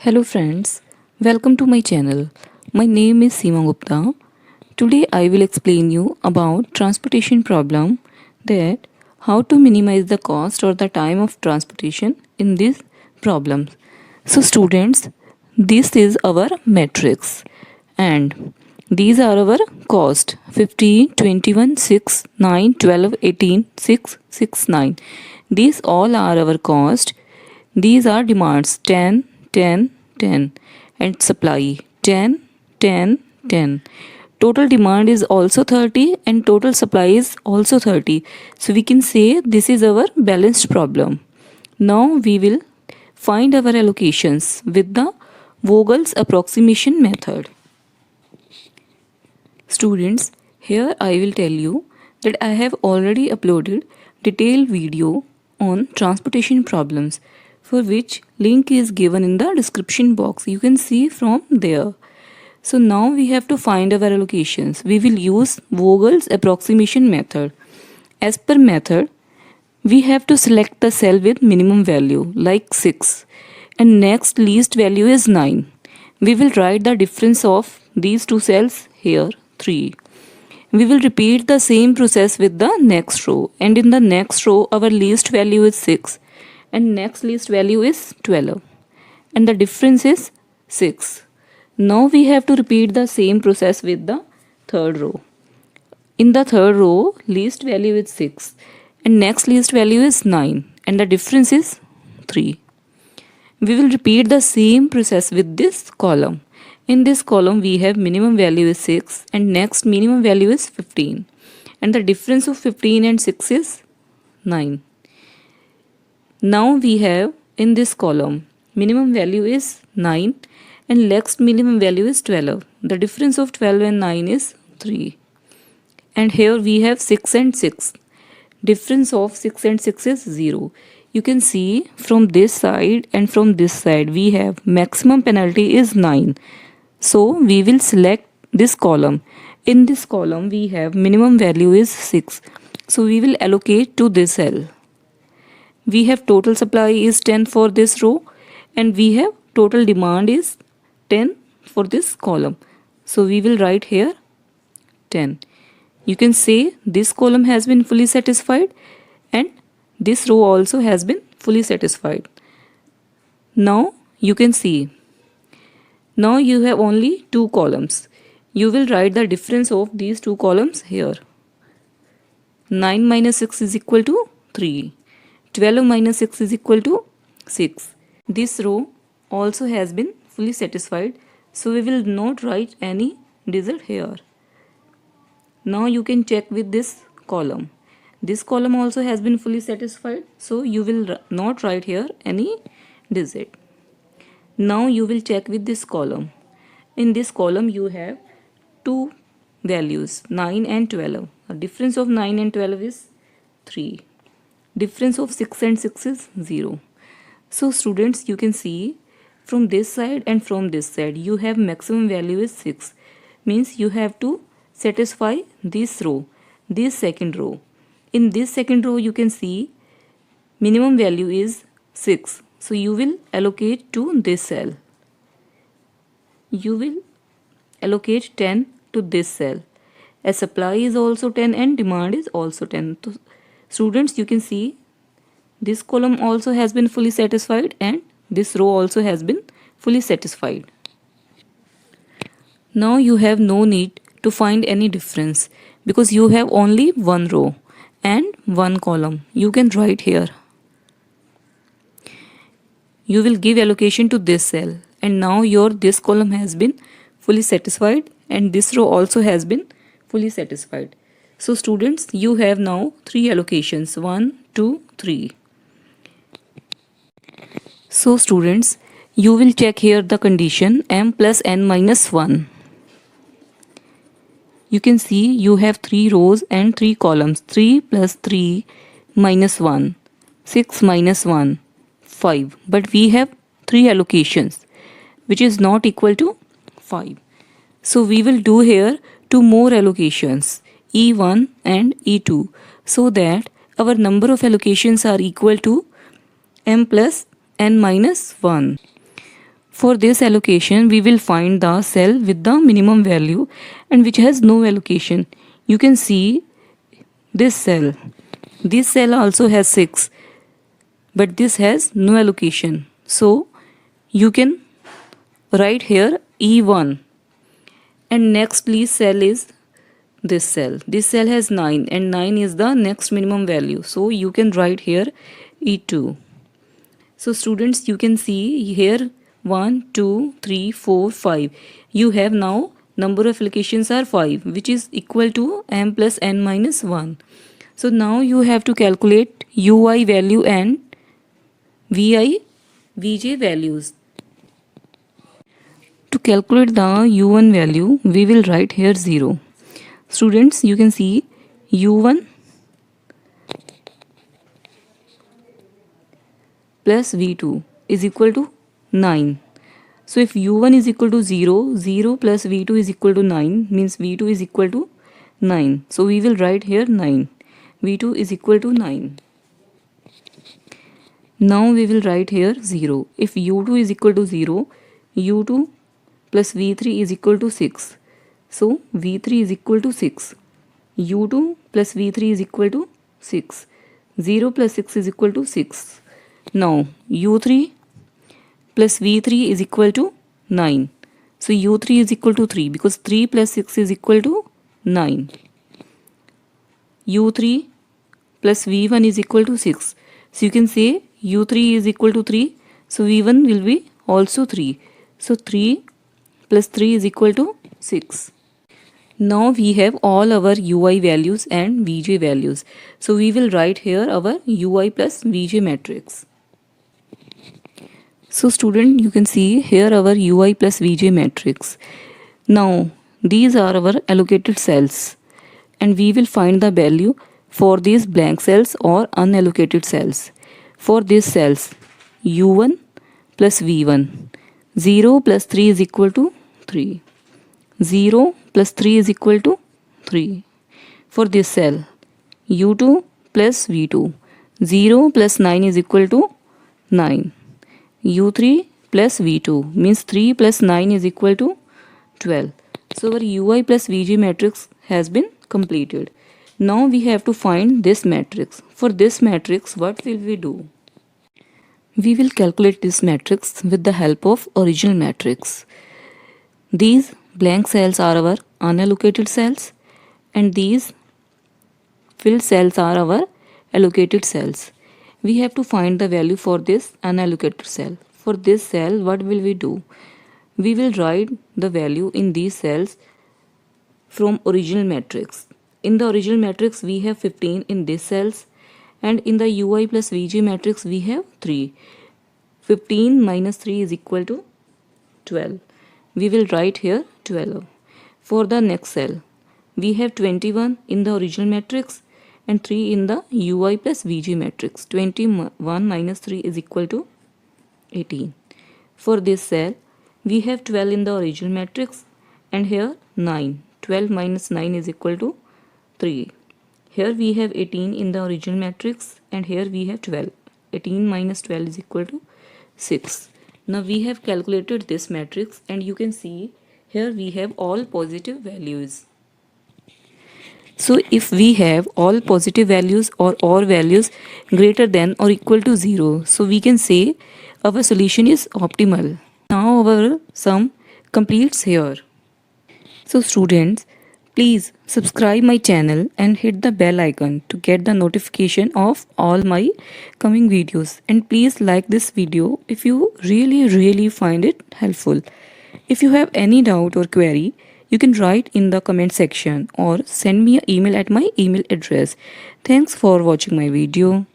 Hello friends, welcome to my channel. My name is Seema Gupta. Today I will explain you about transportation problem, that how to minimize the cost or the time of transportation in these problems. So students, this is our matrix and these are our cost 15, 21, 6, 9, 12, 18, 6, 6, 9. These all are our cost. These are demands 10, 10, 10 and supply 10, 10, 10. Total demand is also 30 and total supply is also 30. So we can say this is our balanced problem. Now we will find our allocations with the Vogel's approximation method. Students, here I will tell you that I have already uploaded detailed video on transportation problems, for which link is given in the description box. You can see from there. So now we have to find our allocations. We will use Vogel's approximation method. As per method, we have to select the cell with minimum value like 6 and next least value is 9. We will write the difference of these two cells here 3. We will repeat the same process with the next row, and in the next row our least value is 6 and next least value is 12 and the difference is 6. Now we have to repeat the same process with the third row. In the third row least value is 6 and next least value is 9 and the difference is 3. We will repeat the same process with this column. In this column we have minimum value is 6 and next minimum value is 15 and the difference of 15 and 6 is 9. Now we have in this column minimum value is 9 and next minimum value is 12. The difference of 12 and 9 is 3. And here we have 6 and 6. Difference of 6 and 6 is 0. You can see from this side and from this side we have maximum penalty is 9. So we will select this column. In this column we have minimum value is 6. So we will allocate to this cell. We have total supply is 10 for this row and we have total demand is 10 for this column. So we will write here 10. You can say this column has been fully satisfied and this row also has been fully satisfied. Now you can see. Now you have only two columns. You will write the difference of these two columns here. 9 minus 6 is equal to 3. 12 minus 6 is equal to 6. This row also has been fully satisfied, so we will not write any digit here. Now you can check with this column. This column also has been fully satisfied, so you will not write here any digit. Now you will check with this column. In this column you have two values 9 and 12. The difference of 9 and 12 is 3. Difference of 6 and 6 is 0. So students, you can see from this side and from this side you have maximum value is 6. Means you have to satisfy this row, this second row. In this second row you can see minimum value is 6. So you will allocate to this cell. You will allocate 10 to this cell. As supply is also 10 and demand is also 10. So students, you can see this column also has been fully satisfied and this row also has been fully satisfied. Now you have no need to find any difference because you have only one row and one column. You can write here. You will give allocation to this cell and now your this column has been fully satisfied and this row also has been fully satisfied. So students, you have now 3 allocations 1, 2, 3. So students, you will check here the condition m plus n minus 1. You can see you have 3 rows and 3 columns. 3 plus 3 minus 1, 6 minus 1, 5. But we have 3 allocations which is not equal to 5. So we will do here 2 more allocations, E1 and E2, so that our number of allocations are equal to m plus n minus 1. For this allocation, we will find the cell with the minimum value and which has no allocation. You can see this cell. This cell also has 6, but this has no allocation. So you can write here E1, and next please cell is this cell. This cell has 9 and 9 is the next minimum value. So you can write here E2. So students, you can see here 1, 2, 3, 4, 5. You have now number of allocations are 5, which is equal to m plus n minus 1. So now you have to calculate ui value and vj values. To calculate the u1 value, we will write here 0. Students, you can see u1 plus v2 is equal to 9. So if u1 is equal to 0, 0 plus v2 is equal to 9, means v2 is equal to 9. So we will write here 9. v2 is equal to 9. Now we will write here 0. If u2 is equal to 0, u2 plus v3 is equal to 6. So v3 is equal to 6. u2 plus v3 is equal to 6. 0 plus 6 is equal to 6. Now u3 plus v3 is equal to 9. So u3 is equal to 3 because 3 plus 6 is equal to 9. u3 plus v1 is equal to 6. So you can say u3 is equal to 3. So v1 will be also 3. So 3 plus 3 is equal to 6. Now we have all our ui values and vj values. So we will write here our ui plus vj matrix. So student, you can see here our ui plus vj matrix. Now these are our allocated cells and we will find the value for these blank cells or unallocated cells. For these cells u1 plus v1, 0 plus 3 is equal to 3. 0 plus 3 is equal to 3. For this cell u2 plus v2, 0 plus 9 is equal to 9. u3 plus v2 means 3 plus 9 is equal to 12. So our ui plus vj matrix has been completed. Now we have to find this matrix. For this matrix, what will we do? We will calculate this matrix with the help of original matrix. These blank cells are our unallocated cells and these filled cells are our allocated cells. We have to find the value for this unallocated cell. For this cell, what will we do? We will write the value in these cells from original matrix. In the original matrix, we have 15 in these cells and in the ui plus vj matrix, we have 3. 15 minus 3 is equal to 12. We will write here 12. For the next cell, we have 21 in the original matrix and 3 in the ui plus vj matrix. 21 minus 3 is equal to 18. For this cell, we have 12 in the original matrix and here 9. 12 minus 9 is equal to 3. Here we have 18 in the original matrix and here we have 12. 18 minus 12 is equal to 6. Now we have calculated this matrix and you can see here we have all positive values. So if we have all positive values or all values greater than or equal to 0, so we can say our solution is optimal. Now our sum completes here. So students, please subscribe my channel and hit the bell icon to get the notification of all my coming videos. And please like this video if you really find it helpful. If you have any doubt or query, you can write in the comment section or send me an email at my email address. Thanks for watching my video.